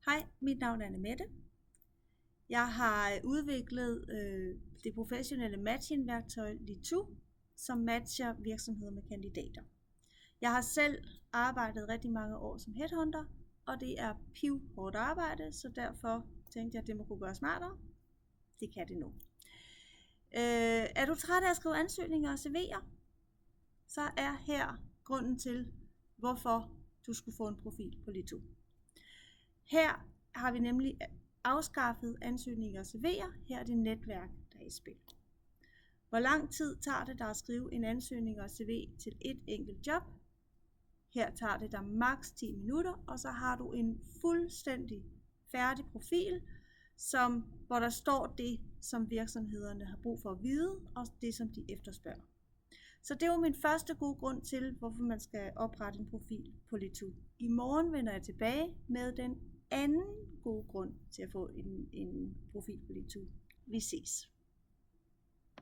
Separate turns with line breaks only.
Hej, mit navn er Annemette. Jeg har udviklet det professionelle matchingværktøj Litu, som matcher virksomheder med kandidater. Jeg har selv arbejdet rigtig mange år som headhunter, og det er pivhårdt arbejde, så derfor tænkte jeg, at det må kunne gøre smartere. Det kan det nu. Er du træt af at skrive ansøgninger og CV'er? Så er her grunden til, hvorfor du skulle få en profil på Litu. Her har vi nemlig afskaffet ansøgninger og CV'er. Her er det netværk, der er i spil. Hvor lang tid tager det dig at skrive en ansøgning og CV til et enkelt job? Her tager det dig maks 10 minutter, og så har du en fuldstændig færdig profil, hvor der står det, som virksomhederne har brug for at vide, og det, som de efterspørger. Så det var min første gode grund til, hvorfor man skal oprette en profil på Litu. I morgen vender jeg tilbage med den anden gode grund til at få en profil på Litu. Vi ses.